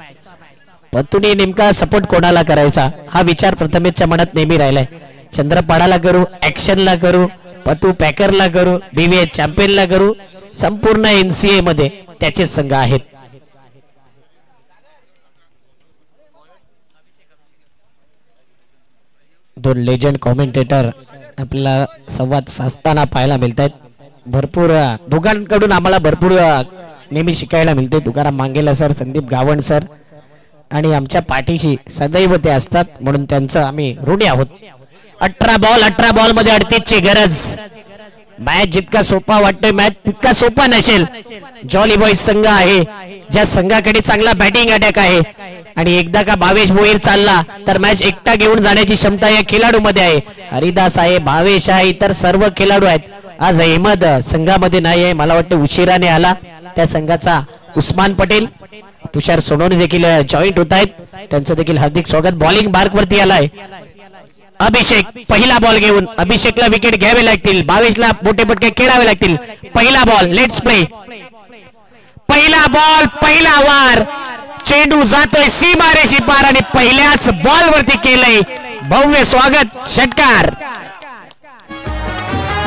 पतूने नेमका सपोर्ट कोणाला करायचा हा विचार प्रथमेशच्या मनात नेहमी राहिलाय. चंद्रपाडाला करू, ऍक्शनला करू, पतू पॅकरला करू, BVA चॅम्पियनला करू, संपूर्ण NCA मध्ये त्याचेच संघ आहेत. दोन लेजंड कॉमेंटेटर आपल्याला संवाद साधताना पाहायला मिळत आहेत. भरपूर दोघांकडून आम्हाला भरपूर नेहमी शिकायला मिळते. तुकाराम मांगेला सर, संदीप गावण सर आणि आमच्या पाठीशी सदैव ते असतात, म्हणून त्यांचं आम्ही ऋणी आहोत. 18 बॉल मध्ये 38 ची गरज. मॅच जितका सोपा वाटतोय मॅच तितका सोपा नसेल. जॉली बॉईज संघ आहे ज्या संघाकडे चांगला बॅटिंग अटॅक आहे आणि एकदा का भावेश भोईर चालला तर मॅच एकटा घेऊन जाण्याची क्षमता या खेळाडू मध्ये आहे. हरिदास आहे, भावेश आहे, इतर सर्व खेळाडू आहेत. आज अहमद संघामध्ये नाही आहे, मला वाटतं उशिराने आला. त्या संघाचा उस्मान पटेल, तुषार सोनवणे देखील जॉईंट होत आहेत, त्यांचं देखील हार्दिक स्वागत. बॉलिंग मार्क वरती आलाय अभिषेक. पहिला बॉल घेऊन अभिषेकला विकेट घ्यावे लागतील. भावेशला मोठे पटके खेळावे लागतील. पहिला बॉल, लेट्स प्ले. पहिला बॉल, पहिला वार. चेंडू जातोय सीमारेषी पार आणि पहिल्याच बॉल वरती केलंय भव्य स्वागत. षटकार.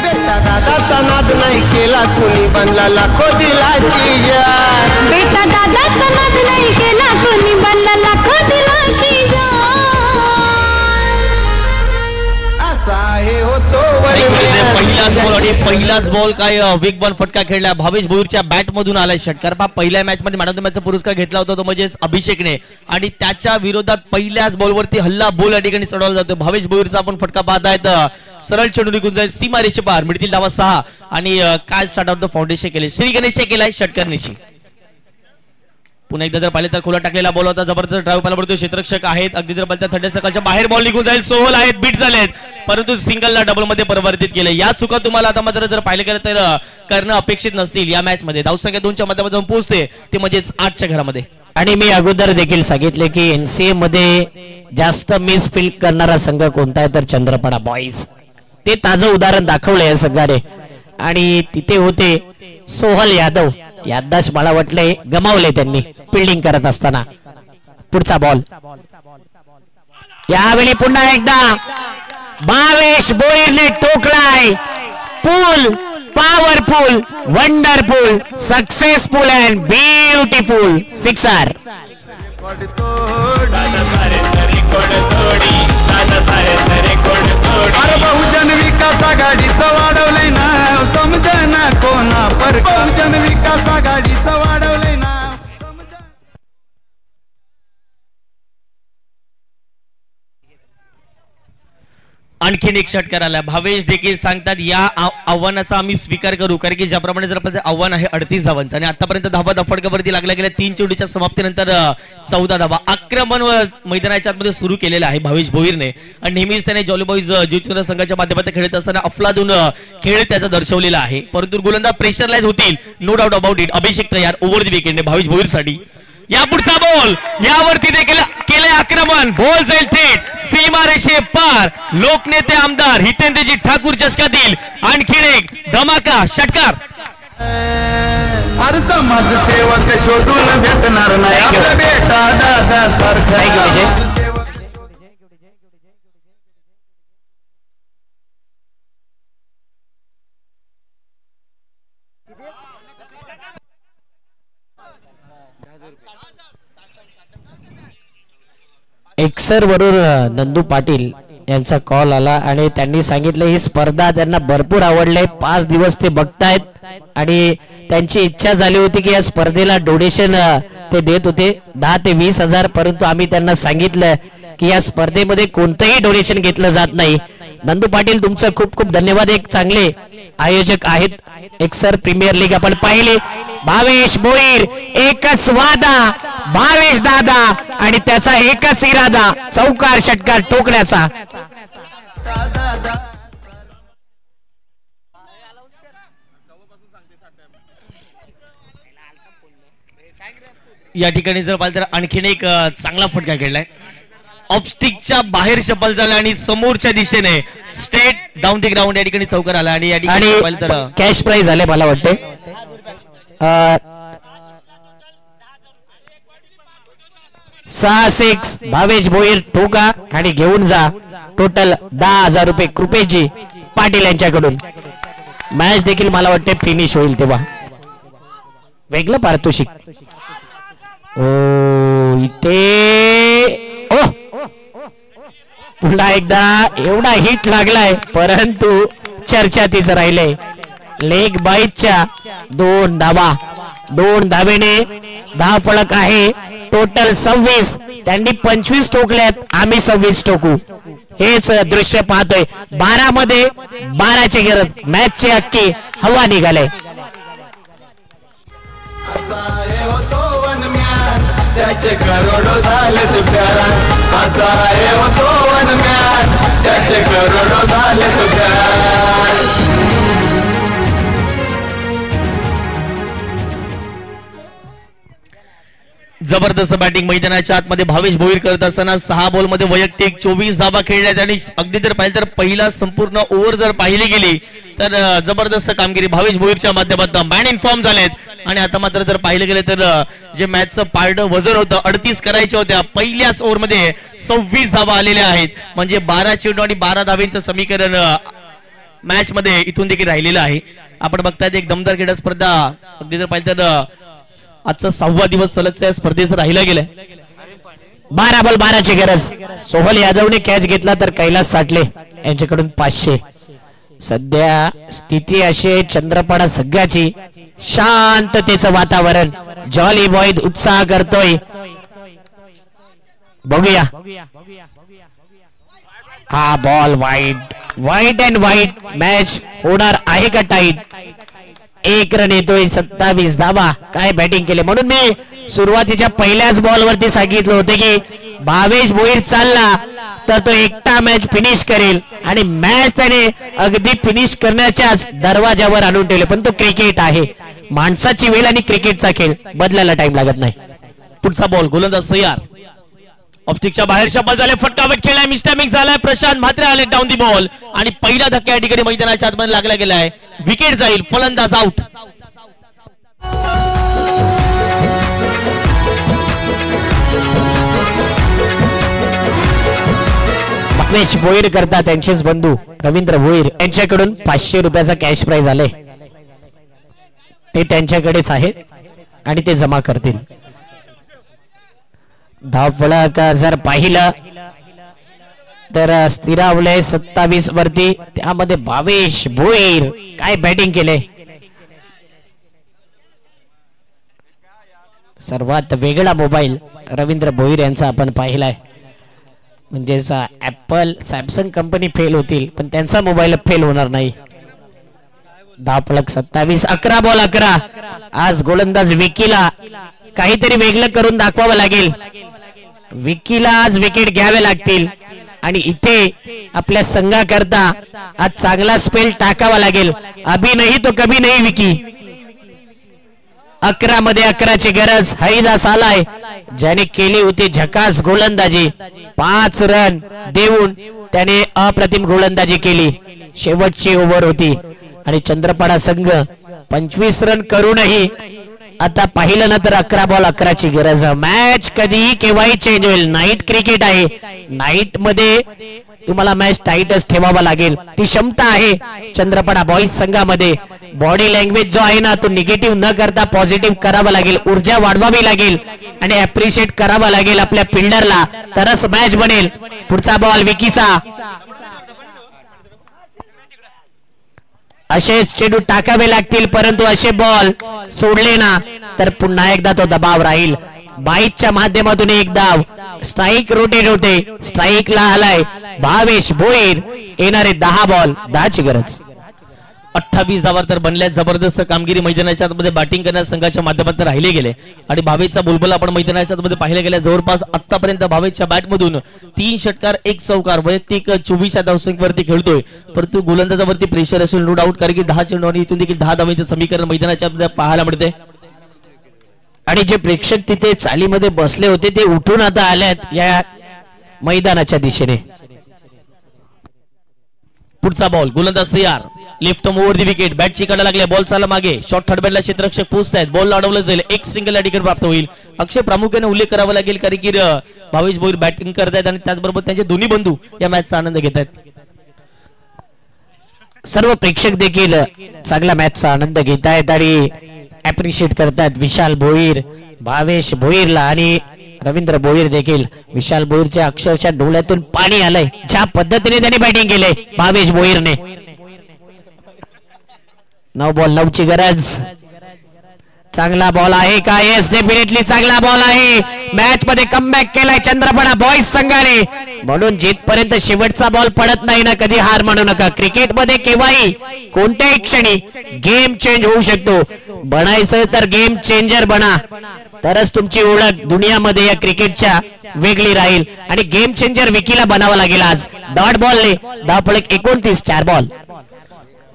बेटा दादाचा नाद नाही केला कुणी बनला लाखो दिलाची जान. बेटा दादाचा नाद नाही केला कुणी बनला लाखो दिलाची जान. असा आहे होतो पहिलाच बॉल काय वेगवान फटका खेळला. भावेश भोईरच्या बॅट मधून आलाय षटकार. पहिल्या मॅच मध्ये मॅन ऑफ द मॅचचा पुरस्कार घेतला होता तो म्हणजेच अभिषेकने आणि त्याच्या विरोधात पहिल्याच बॉलवरती हल्ला बोल या ठिकाणी चढवला जातो. भावेश भोईरचा आपण फटका पाहत आहेत. सरळ चेंडू निघून जाईल सीमा रेषे पार. मिळतील धावा 6 आणि काय स्टार्ट आउट द फाउंडेशन केले श्री गणेश केलाय षटकारनिशी. पुन्हा एकदा जर पाहिले तर खोला टाकलेला बॉल होता. जबरदस्त ड्राईव्ह पाहायला पडतो. क्षेत्ररक्षक आहेत अगदी जर पाहिलं थंड सकाळच्या बाहेर बॉल निघून जाईल. सोहल आहेत, बीट झालेत, परंतु सिंगलला डबल मध्ये परिवर्तित केले. या चुका तुम्हाला आता मात्र जर पाहिलं गेलं तर करणं अपेक्षित नसतील. या मॅच मध्ये धावसंख्या 2च्या माध्यमातून पोहोचते ते म्हणजेच 8च्या घरामध्ये. आणि मी अगोदर देखील सांगितले की NCA मध्ये जास्त मिस फील्ड करणारा संघ कोणता आहे तर चंद्रपाडा बॉईज. ते ताजं उदाहरण दाखवलं या संघाने आणि तिथे होते सोहल यादव. याददाश मला वाटले गमावले त्यांनी फिल्डिंग करत असताना. पुढचा बॉल. यावेळी पुन्हा एकदा भावेश भोईरने टोकलाय. Pull, powerful, wonderful, successful and beautiful sixer. अरे बहुजन विकास आघाडीचं वाढवलंय ना समजना कोणा पर. बहुजन विकास आघाडीचं वाढवलंय ना. आणखीन एक षटकार आला. भावेश देखील सांगतात या आव्हानाचा आम्ही स्वीकार करू, कारण की ज्याप्रमाणे जर आपलं आव्हान आहे 38 धावांचं आणि आतापर्यंत धावा फटकावरती लागल्या गेल्या 3 चेंडूच्या समाप्तीनंतर 14 धावा. आक्रमण मैदानाच्या आतमध्ये सुरू केलेलं आहे भावेश भोईरने आणि नेहमीच त्याने जॉली बॉईज ज्योतिर्मय संघाच्या माध्यमातून खेळत असताना अफलातून खेळ त्याचा दर्शवलेला आहे. परंतु गोलंदाज प्रेशरलाइज होतील, नो डाऊट अबाउट इट. अभिषेक तयार ओव्हर द विकेटने भावेश भोईरसाठी. या पुढचा बॉल यावरती देखील केले आक्रमण, बॉल जाईल थेट सीमारेषे पार. लोकनेते आमदार हितेंद्रजी ठाकूर चषकातील आणखीन एक धमाका षटकार. अरे समाजसेवक शोधून भेटणार नाही आपला बेटा दादा सारखा. एक्सर वरून नंदू पाटील यांचा कॉल आला आणि त्यांनी सांगितलं ही स्पर्धा त्यांना भरपूर आवडले. 5 दिवस ते बघतायत आणि त्यांची इच्छा झाली होती की या स्पर्धेला डोनेशन ते देत होते 10 ते 20 हजार, परंतु आम्ही त्यांना सांगितलं की या स्पर्धेमध्ये कोणतंही डोनेशन घेतलं जात नाही. नंदू पाटील तुमचं खूप खूप धन्यवाद. एक चांगले आयोजक आहेत. एक्सर प्रीमियर लीग आपण पाहिली. भावेश भोईर एकच वादा, भावेश दादा आणि त्याचा एकच इरादा चौकार षटकार ठोकण्याचा. या ठिकाणी जर पाहिलं तर आणखीन एक चांगला फटका खेळलाय. ऑफस्टिकच्या बाहेर शपल झाला आणि समोरच्या दिशेने स्ट्रेट डाऊन द ग्राउंड या ठिकाणी चौकार आला आणि या ठिकाणी पाहिलं तर कॅश प्राइज झाले मला वाटते 6-6. भावेश भोईर ठोका आणि घेऊन जा. टोटल 10,000 रुपये कृपेजी पाटील यांच्याकडून. मॅच देखील मला वाटते फिनिश होईल तेव्हा वेगळं पारितोषिक. ओ इथे पुन्हा एकदा एवढा हिट लागलाय, परंतु चर्चा तीच राहिले. लेग बाईटच्या 2 धावा, 2 धावेने 10 फलक आहे. टोटल 26. त्यांनी 25 ठोकल्यात, आम्ही 26 ठोकू. हेच दृश्य पाहतोय. 12 मध्ये 12ची गरज. मॅचची अख्खी हवा निघाले. त्याचे करोडो झालेत प्यार, असा आहे तो वनम्यान, त्याचे करोडो झालेत प्यार. जबरदस्त बॅटिंग मैदानाच्या आतमध्ये भावेश भोईर करत असताना 6 बॉल मध्ये वैयक्तिक 24 धावा खेळल्यात आणि अगदी जर पाहिलं तर पहिला संपूर्ण ओव्हर जर पाहिली गेली तर जबरदस्त कामगिरी भावेश भोईरच्या माध्यमातून. मॅन इन फॉर्म झालेत आणि आता मात्र जर पाहिलं गेलं तर जे मॅचचं पारडं वजन होतं 38 करायच्या होत्या, पहिल्याच ओव्हर मध्ये 26 धावा आलेल्या आहेत. म्हणजे 12 चेंडू आणि 12 धावेचं समीकरण मॅच मध्ये इथून देखील राहिलेलं आहे. आपण बघतायत एक दमदार क्रीडा स्पर्धा. अगदी जर पाहिलं तर आजचा 6वा दिवस सलगच्या स्पर्धेचा राहिला गेलाय. 12 बॉल 12ची गरज. सोहल यादवने कॅच घेतला तर कैलास साठले यांच्याकडून 500. सध्या स्थिती अशी आहे चंद्रपाडा सगळ्याची. शांततेचं वातावरण. जॉली बॉय उत्साह करतोय. बघूया. हा ball wide, white and white. Match होणार आहे का टाईट? 1 रन येतोय, 27 धावा. काय बॅटिंग केले. म्हणून मी सुरुवातीच्या पहिल्याच बॉल वरती सांगितलं होतं की भावेश भोईर चालला तर तो एकटा मॅच फिनिश करेल आणि मॅच त्याने अगदी फिनिश करण्याच्याच दरवाजावर आणून ठेवले. पण तो क्रिकेट आहे, माणसाची वेळ आणि क्रिकेटचा खेळ बदलायला टाइम लागत नाही. पुढचा बॉल गोलंदाज तयार. ऑफस्टिकच्या बाहेर शपल झाले, फटकावट खेळलाय, मिस्टेक झालाय. प्रशांत म्हात्रे आले डाऊन दी बॉल आणि पहिला धक्का या ठिकाणी मैदानाच्या आतमध्ये लागला गेलाय. विकेट जाईल, फलंदाज आउट. भावेश भोईर करता त्यांचेच बंधू रवींद्र भोईर यांच्याकडून 500 रुपयाचा कॅश प्राइज आले. ते त्यांच्याकडेच आहे आणि ते जमा करतील. धावफलक जर पाहिलं तर स्थिरावलंय 27 वरती. त्यामध्ये भावेश भोईर काय बॅटिंग केले. सर्वात वेगळा मोबाईल रवींद्र भोईर यांचा आपण पाहिलाय. म्हणजेच ऍपल सॅमसंग कंपनी फेल होतील पण त्यांचा मोबाईल फेल होणार नाही. धावफलक 27. 11 बॉल 11. आज गोलंदाज विकीला काहीतरी वेगळं करून दाखवावं लागेल. विकीला आज विकेट घ्यावे लागतील आणि इथे आपल्या संघाकरता आज चांगला स्पेल टाकावा लागेल. अभी नाही तो कभी नाही विकी. 11 मध्ये 11ची गरज. हरिदास आलाय ज्याने केली होती झकास गोलंदाजी. 5 रन देऊन त्याने अप्रतिम गोलंदाजी केली. शेवटची ओव्हर होती आणि चंद्रपाडा संघ 25 रन करूनही आता पाहिलं ना तर 11 बॉल 11ची गरज. मॅच कधीही केव्हाही चेंज होईल. नाईट क्रिकेट आहे. नाईट मध्ये तुम्हाला मॅच टाईटच ठेवावा लागेल. ती क्षमता आहे चंद्रपाडा बॉईज संघामध्ये. बॉडी लँग्वेज जो आहे ना तो निगेटिव्ह न करता पॉझिटिव्ह करावा लागेल. ऊर्जा वाढवावी लागेल आणि अप्रिशिएट करावा लागेल आपल्या फिल्डरला, तरच मॅच बनेल. पुढचा बॉल विकीचा. असेच चेंडू टाकावे लागतील परंतु असे बॉल सोडले ना तर पुन्हा एकदा तो दबाव राहील. 22च्या माध्यमातून एक धाव. स्ट्राईक रोटेट होते. स्ट्राईकला आलाय भावेश भोईर. येणारे 10 बॉल 10ची गरज. 28 धावा तर बनल्या. जबरदस्त कामगिरी मैदानाच्या आतमध्ये बॅटिंग करण्याच्या संघाच्या माध्यमातून राहिले गेले आणि भावेशचा बुलबुल आपण मैदानाच्या आतमध्ये पाहिले गेल्या. जवळपास आतापर्यंत भावेशच्या बॅटमधून 3 षटकार 1 चौकार वैयक्तिक 24 धावसंख्येवरती खेळतोय. परंतु गोलंदाजावरती प्रेशर असेल नो डाऊट, कारण की 10 चेंडू आणि इथून देखील 10 धावांचे समीकरण मैदानाच्या आतमध्ये पाहायला मिळते. आणि जे प्रेक्षक तिथे चालीमध्ये बसले होते ते उठून आता आल्यात या मैदानाच्या दिशेने. पुढचा बॉल गोलंदाज तयार. Left over the wicket. बॅटची कडा लागल्या. बॉल चालला मागे. शॉर्ट थर्ड बॅटला क्षेत्ररक्षक पोहोचतायत. बॉल अडवलं जाईल. एक सिंगल या ठिकाणी प्राप्त होईल. अक्षय प्रामुख्याने उल्लेख करावा लागेल कारण की भावेश भोईर बॅटिंग करतायत आणि त्याचबरोबर त्यांचे दोन्ही बंधू या मॅचचा आनंद घेत आहेत. सर्व प्रेक्षक देखील चांगला मॅचचा आनंद घेत आहेत आणि अप्रिशिएट करतात विशाल भोईर, भावेश भोईरला आणि रवींद्र भोईर देखील. विशाल भोईरच्या अक्षरशः डोळ्यातून पाणी आलंय ज्या पद्धतीने त्यांनी बॅटिंग केलंय भावेश भोईरने. 9 बॉल 9ची गरज. चांगला बॉल आहे का? येस डेफिनेटली चांगला बॉल आहे. मॅच मध्ये कमबॅक केलाय चंद्रपाडा बॉईज संघाने. म्हणून जिथपर्यंत शेवटचा बॉल पडत नाही ना कधी हार मानू नका. क्रिकेटमध्ये केव्हाही कोणत्याही क्षणी गेम चेंज होऊ शकतो. बनायचं तर गेम चेंजर बना, तरच तुमची ओळख दुनियामध्ये या क्रिकेटच्या वेगळी राहील. आणि गेम चेंजर विकीला बनावं लागेल आज. डॉट बॉलने धावफलक 29. 4 बॉल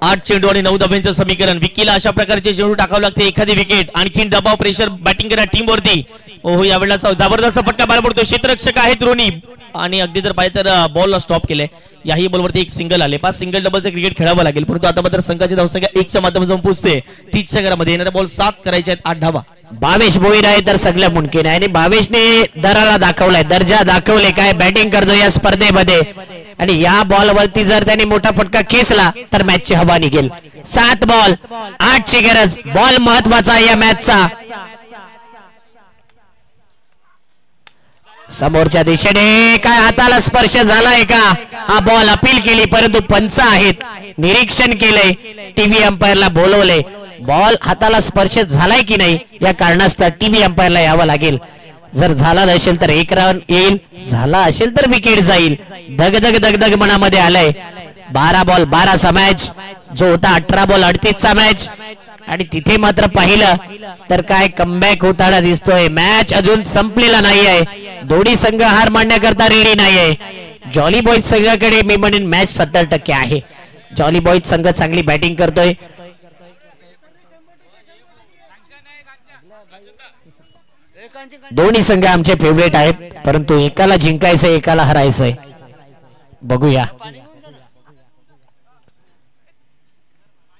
8 चेंडू आणि 9 धावांचं समीकरण. विकीला अशा प्रकारचे चेंडू टाकावं लागते. एखादी विकेट आणखी दबाव प्रेशर बॅटिंग करा टीम वरती. ओहो यावेळेला जबरदस्त फटका बाहेर पडतो. क्षेत्ररक्षक आहेत रोनी आणि अगदी जर पाहिजे तर बॉलला स्टॉप केले. याही बॉलवरती एक सिंगल आले. 5 सिंगल डबलचं क्रिकेट खेळावं लागेल. परंतु आता मात्र संघाची धावसंख्या 1च्या माध्यमातून पोहोचते 30च्या घरामध्ये. येणारे बॉल 7 करायचे आहेत. 8 धावा. भावेश भोईर आहे तर सगळं मुमकिन आहे आणि भावेशने दराला दाखवलाय, दर्जा दाखवले काय बॅटिंग करतो या स्पर्धेमध्ये. आणि या बॉल वरती जर त्यांनी मोठा फटका खेचला तर मॅचची हवा निघेल. 7 बॉल 8ची गरज. बॉल महत्वाचा या मॅचचा. समोरच्या दिशेने काय हाताला स्पर्श झालाय का? हा बॉल अपील केली परंतु पंच आहेत, निरीक्षण केलंय, टीव्ही अंपायरला बोलवले. बॉल हाताला स्पर्श झालाय की नाही या कारणास्तव टीव्ही अंपायरला यावं लागेल. जर झाला नसेल तर 1 रन येईल, झाला असेल तर विकेट जाईल. धगधग धगधग मनामध्ये आलंय. 12 बॉल 12चा मॅच जो होता 18 बॉल 38चा मॅच. आणि तिथे मात्र पाहिलं तर काय कमबॅक होताना दिसतोय. मॅच अजून संपलेला नाही आहे. दोन्ही संघ हार मानण्याकरता रेडी नाही आहे. जॉली बॉईज संघाकडे मी म्हणेन मॅच 70% आहे. जॉली बॉईज संघ चांगली बॅटिंग करतोय. दोन्ही संघ आमचे फेवरेट आहेत परंतु एकाला जिंकायचंय एकाला हरायचंय. बघूया.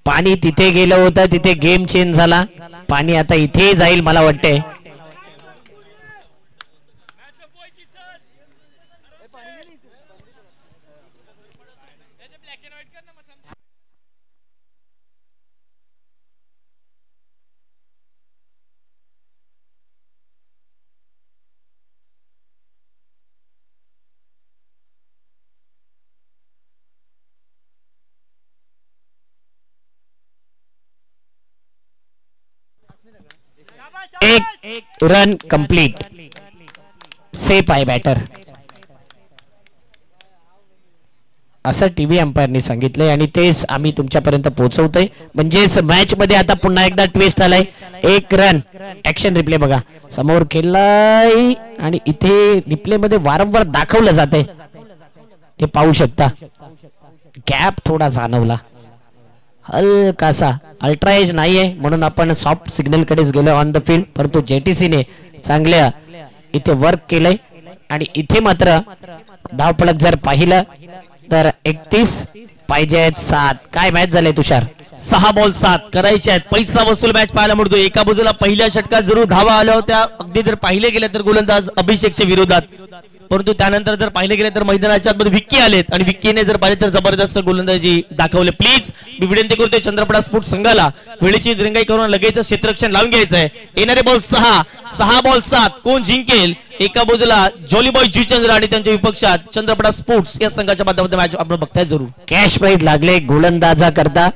पाणी तिथे गेलं होतं, तिथे गेम चेंज झाला. पाणी आता इथे जाईल मला वाटतंय. एक रन कंप्लीट. सेफ आहे बॅटर. असं टीव्ही अंपायरनी सांगितलंय आणि तेच आम्ही तुमच्यापर्यंत पोहोचवतोय. म्हणजेच मॅच मध्ये आता पुन्हा एकदा ट्विस्ट आलाय. एक रन. ऍक्शन रिप्ले बघा समोर खेळलाय आणि इथे रिप्ले मध्ये वारंवार दाखवलं जाते हे पाहू शकता. गॅप थोडा जाणवला हलकासा. अल्ट्रा एज नाहीये म्हणून आपण सॉफ्ट सिग्नल कडेच गेलो ऑन द फील्ड. परंतु जेटीसीने चांगल्या इथे वर्क केलंय आणि इथे मात्र धावपळक जर पाहिलं तर 31 पाहिजे 7. काय मॅच झाले तुषार? 6 बॉल 7 करायचे आहेत. पैसा वसूल मॅच पाहायला मिळतो. एका बाजूला पहिल्या षटकात जरूर धावा आल्या होत्या अगदी जर पाहिले गेले तर गोलंदाज अभिषेकच्या विरोधात. परंतु त्यानंतर जर पाहिले गेले तर मैदानाच्या आतमध्ये विक्की आलेत आणि विक्कीने जर पाहिले तर जबरदस्त गोलंदाजी दाखवले. प्लीज मी विनंती करतोय चंद्रपडा स्पोर्ट्स संघाला वेळेची दिरंगाई करून लगेच क्षेत्ररक्षण लावून घ्यायचं आहे. येणारे बॉल 6 बॉल 7 कोण जिंकेल? एका बाजूला जॉलीबॉय जुचंद्र आणि त्यांच्या विपक्षात चंद्रपडा स्पोर्ट्स या संघाच्या माध्यमातून मॅच आपण बघताय. जरूर कॅश प्राइज लागले गोलंदाजा करता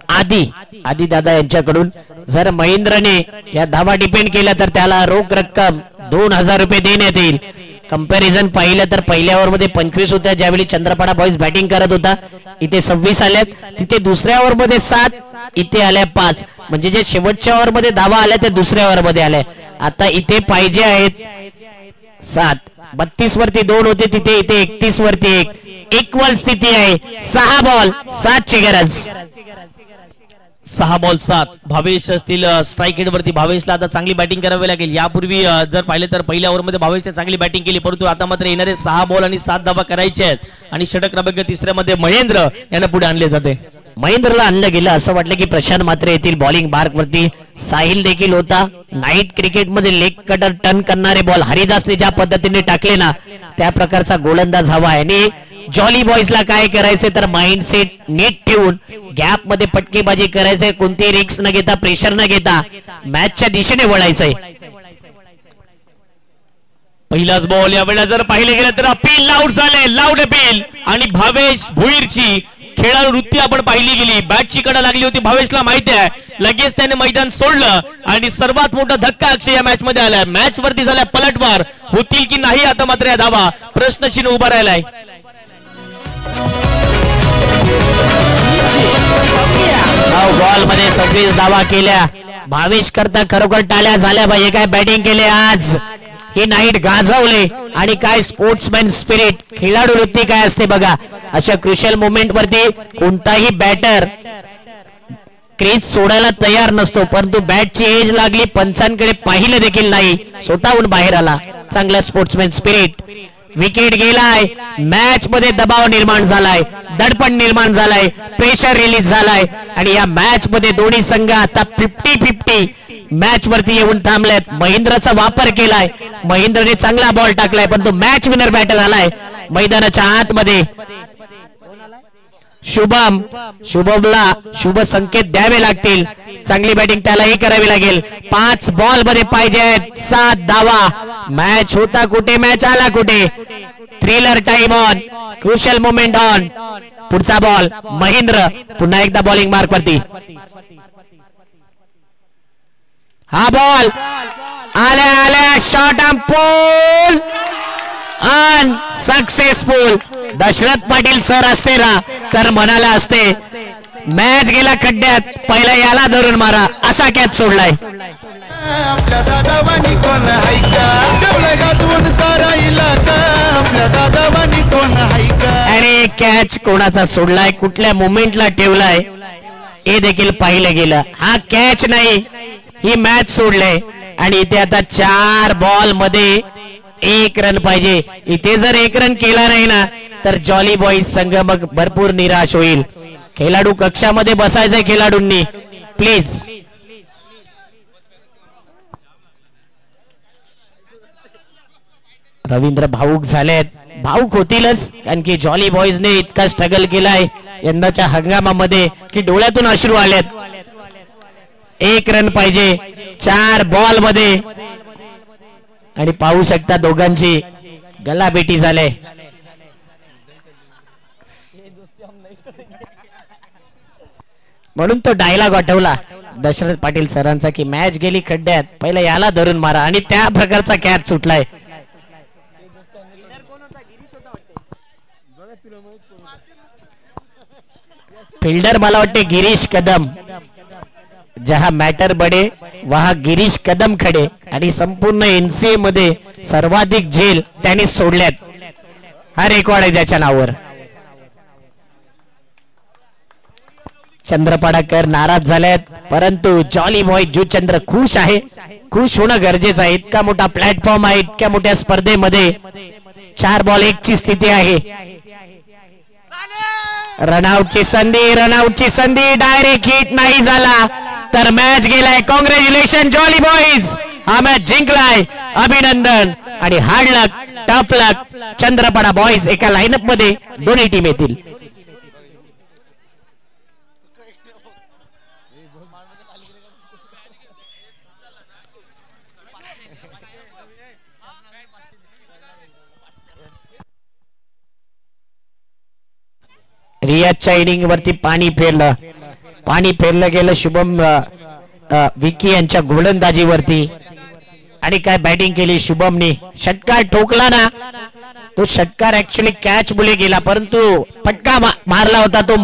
आदी दादा यांच्याकडून. जर महेंद्रने या धावा डिपेंड केल्या तर त्याला रोख रक्कम 2000 रुपये देण्यात येईल. कंपॅरिझन पाहिलं तर पहिल्या ओव्हर मध्ये 25 होत्या ज्यावेळी चंद्रपाडा बॉईज बॅटिंग करत होता. इथे 26 आल्यात. तिथे दुसऱ्या ओव्हर मध्ये 7 इथे आल्या 5. म्हणजे जे शेवटच्या ओव्हर मध्ये धावा आल्या त्या दुसऱ्या ओव्हर मध्ये आल्या. आता इथे पाहिजे आहेत 7. 32 वरती 2 होते तिथे इथे 31 वरती 1. इक्वल स्थिती आहे. 6 बॉल 7 ची गरज. 6 बॉल 7 भावेश असतील स्ट्राईक हेड वरती. भावेशला आता चांगली बॅटिंग करावी लागेल. यापूर्वी जर पाहिले तर पहिल्या ओव्हर मध्ये भावेशने चांगली बॅटिंग केली परंतु आता मात्र येणारे 6 बॉल आणि 7 धावा करायचे आहेत आणि षटक क्रमांक 3 मध्ये महेंद्र यांना पुढे आणले जाते. महेंद्रला आणलं गेलं असं वाटलं की प्रशांत मात्र येतील बॉलिंग मार्क वरती. साहिल देखील होता. नाईट क्रिकेट मध्ये लेग कटर टर्न करणारे बॉल हरिदासने ज्या पद्धतीने टाकले ना त्या प्रकारचा गोलंदाज हवा आहे. आणि जॉली बॉयजला काय करायचंय तर माइंडसेट नीट ठेवून गॅप मध्ये पटकेबाजी करायचंय. कोणती रिस्क न घेता प्रेशर न घेता मॅचच्या दिशेने वळायचंय. पहिलाच बॉल यावेळेला जर पाहिले गेलं तर अपील लाऊड झाले. लाऊड अपील आणि भावेश भुईरची खेळाडू वृत्ती आपण पाहिली गेली. बॅटची कडा लागली होती भावेशला माहिती आहे. लगेच त्याने मैदान सोडलं आणि सर्वात मोठा धक्का अक्षय या मॅच मध्ये आलाय. मॅच वरती झालाय पलटवार. होतील की नाही आता मात्र या धावा प्रश्नचिन्ह उभा राहिलाय. बॉल मध्ये 26 धावा केल्या. भावेश करता खरोखर टाळ्या झाल्या पाहिजे. काय बॅटिंग केले आज. हे नाईट गाजवले आणि काय स्पोर्ट्समॅन स्पिरिट खेळाडू वृत्ती काय असते बघा. अशा क्रुशियल मोमेंट वरती कोणताही बॅटर क्रीज सोडायला तयार नसतो परंतु बॅटची एज लागली पंचांकडे पाहिलं देखील नाही स्वतःहून बाहेर आला. चांगला स्पोर्ट्समॅन स्पिरिट. विकेट गेलाय. मॅच मध्ये दबाव निर्माण झालाय. दडपण निर्माण झालाय. प्रेशर रिलीज झालाय आणि या मॅच मध्ये दोन्ही संघ आता 50-50 मॅच वरती येऊन थांबलेत. महेंद्रचा वापर केलाय. महेंद्रने चांगला बॉल टाकलाय परंतु मॅच विनर बॅटर आलाय मैदानाच्या आतमध्ये. शुभमला शुभ संकेत द्यावे लागतील. चांगली बॅटिंग त्यालाही करावी लागेल. 5 बॉल मध्ये पाहिजे 7 धावा. मॅच होता कुठे मॅच आला कुठे. Thriller time on. Crucial moment on. पुढचा बॉल महेंद्र पुन्हा एकदा बॉलिंग मार्क वरती. हा बॉल आल्या short arm pull unsuccessful. Dasharath Patil sir असते ना तर म्हणाला असते मॅच गेला खड्ड्यात पहिला याला धरून मारा असा कॅच सोडलाय. आपल्या दादावानी कोण हायका तेवढं गाजवून सारा इलाका. आपल्या दादावानी कोण हायका. अरे कॅच कोणाचा सोडलाय कुठल्या मोमेंटला ठेवलाय हे देखील पाहिलं गेलं. हा कॅच नाही ही मॅच सोडले आणि इथे आता 4 बॉल मध्ये 1 रन पाहिजे. इथे जर 1 रन केला नाही ना तर जॉली बॉईज संघ मग भरपूर निराश होईल. खेळाडू कक्षामध्ये बसायचंय खेळाडूंनी प्लीज. रवींद्र भाऊक झालेत. भाऊक होतीलच कारण की जॉली बॉईजने इतका स्ट्रगल केलाय यंदाच्या हंगामामध्ये की डोळ्यातून अश्रू आलेत. 1 रन पाहिजे 4 बॉल मध्ये आणि पाहू शकता दोघांची गल्लाभेटी झाले. म्हणून तो डायलॉग आठवला दशरथ पाटील सरांचा की मॅच गेली खड्ड्यात पहिला याला धरून मारा आणि त्या प्रकारचा कॅच सुटलाय. फिल्डर मला वाटते गिरीश कदम. जहा मॅटर बडे वहा गिरीश कदम खडे. आणि संपूर्ण NCA मध्ये सर्वाधिक झेल त्याने सोडल्यात. हा रेकॉर्ड आहे त्याच्या नावावर. चंद्रपाडाकर नाराज झालेत, परंतु जॉली बॉय जुचंद्र खुश आहे. खुश होणं गरजेचं आहे. इतका मोठा प्लॅटफॉर्म आहे, इतक्या मोठ्या स्पर्धेमध्ये 4 बॉल 1 ची स्थिती आहे. रनआउटची संधी डायरेक्ट हिट नाही झाला तर मॅच गेलाय. कॉंग्रॅच्युलेशन जॉली बॉईज, हा मॅच जिंकलाय. अभिनंदन. आणि hard luck, tough luck. Chandrapada boys एका लाईनअप मध्ये दोन्ही टीम येतील. रियाजच्या इनिंग वरती पाणी फेरलं गेलं शुभम विकी यांच्या गोलंदाजीवरती. आणि काय बॅटिंग केली शुभमनी. षटकार ठोकला ना, तो षटकार ऍक्च्युअली कॅच मुळे गेला, परंतु फटका मारला होता तो